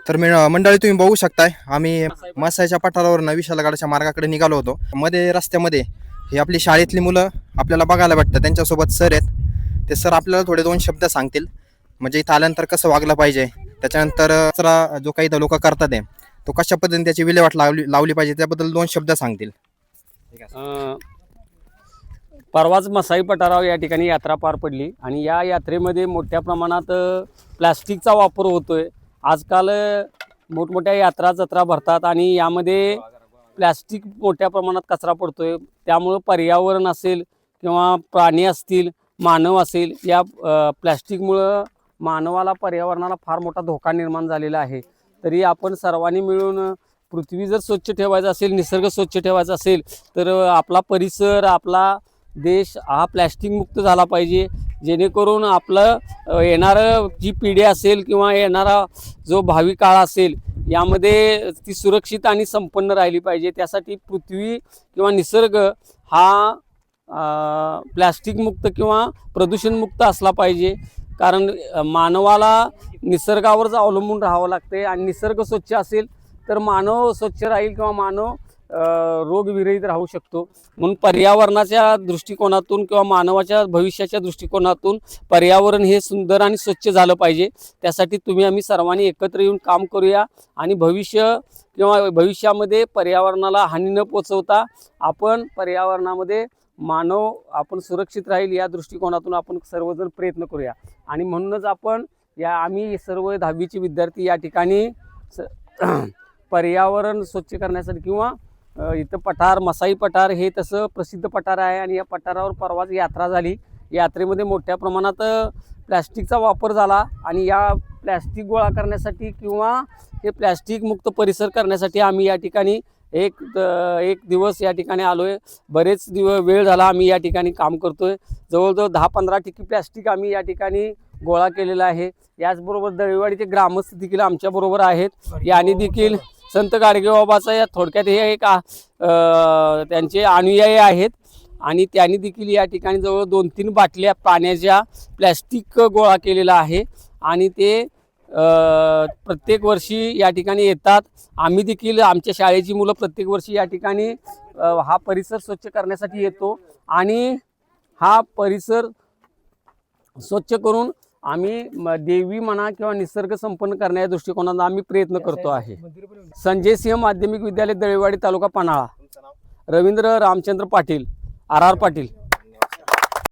तर मंडळी तुम्ही बघू शकताय, आम्ही मसाईच्या पठारावरून विशालगडाच्या मार्गाकडे निघालो होतो. मध्ये रस्त्यामध्ये ही आपली शाळेतली मुलं आपल्याला बघायला भेटतात. त्यांच्यासोबत सर आहेत. ते सर आपल्याला थोडे 2 शब्द सांगतील, म्हणजे इथं आल्यानंतर कसं वागलं पाहिजे, त्याच्यानंतर कचरा जो काही लोक करतात आहे तो कशा पद्धतीने त्याची विल्हेवाट लावली पाहिजे त्याबद्दल 2 शब्द सांगतील. परवाच मसाई पठारावर या ठिकाणी यात्रा पार पडली आणि या यात्रेमध्ये मोठ्या प्रमाणात प्लास्टिकचा वापर होतोय. आजकाल मोठमोठ्या यात्रा जत्रा भरतात आणि यामध्ये प्लास्टिक मोठ्या प्रमाणात कचरा पडतोय. त्यामुळे पर्यावरण असेल किंवा प्राणी असतील, मानव असेल, या प्लास्टिकमुळं मानवाला पर्यावरणाला फार मोठा धोका निर्माण झालेला आहे. तरी आपण सर्वांनी मिळून पृथ्वी जर स्वच्छ ठेवायचं असेल, निसर्ग स्वच्छ ठेवायचा असेल तर आपला परिसर, आपला देश हा प्लॅस्टिक मुक्त झाला पाहिजे, जेणेकरून आपलं येणारं जी पिढी असेल किंवा येणारा जो भावी काळ असेल यामध्ये ती सुरक्षित आणि संपन्न राहिली पाहिजे. त्यासाठी पृथ्वी किंवा निसर्ग हा प्लॅस्टिक मुक्त किंवा प्रदूषणमुक्त असला पाहिजे. कारण मानवाला निसर्गावरच अवलंबून राहावं लागते आणि निसर्ग स्वच्छ असेल तर मानव स्वच्छ राहील किंवा मानव रोगविरहित राहू शकतो. म्हणून पर्यावरणाच्या दृष्टिकोनातून किंवा मानवाच्या भविष्याच्या दृष्टिकोनातून पर्यावरण हे सुंदर आणि स्वच्छ झालं पाहिजे. त्यासाठी आम्ही सर्वांनी एकत्र येऊन काम करूया आणि भविष्यामध्ये पर्यावरणाला हानी न पोचवता आपण पर्यावरणामध्ये मानव आपण सुरक्षित राहील या दृष्टिकोनातून आपण सर्वजण प्रयत्न करूया. आणि म्हणूनच आम्ही सर्व 10वीचे विद्यार्थी या ठिकाणी पर्यावरण स्वच्छ करण्यासाठी किंवा इथं पठार मसाई पठार हे तसं प्रसिद्ध पठार आहे आणि या पठारावर परवाच यात्रा झाली. यात्रेमध्ये मोठ्या प्रमाणात प्लॅस्टिकचा वापर झाला आणि या प्लॅस्टिक गोळा करण्यासाठी किंवा हे प्लॅस्टिक मुक्त परिसर करण्यासाठी आम्ही या ठिकाणी एक दिवस या ठिकाणी आलोय. बरेच वेळ झाला आम्ही या ठिकाणी काम करतोय. जवळजवळ 10-15 ठिकी प्लॅस्टिक आम्ही या ठिकाणी गोळा केलेला आहे. याचबरोबर दळेवाडीचे ग्रामस्थ देखील आमच्याबरोबर आहेत. यांनी देखील संत गाडगेबाबाचा या थोडक्यात हे एक त्यांचे अनुयायी आहेत आणि त्यांनी देखील या ठिकाणी जवळ 2-3 बाटल्या पाण्याच्या प्लॅस्टिक गोळा केलेला आहे आणि ते प्रत्येक वर्षी या ठिकाणी येतात. आम्ही देखील आमच्या शाळेची मुलं प्रत्येक वर्षी या ठिकाणी हा परिसर स्वच्छ करण्यासाठी येतो आणि हा परिसर स्वच्छ करून आम्ही देवी म्हणा किंवा निसर्ग संपन्न करण्याच्या दृष्टिकोनातून आम्ही प्रयत्न करतो आहे. संजय सिंह माध्यमिक विद्यालय दळेवाडी तालुका पन्हाळा. रवींद्र रामचंद्र पाटील, RR पाटील.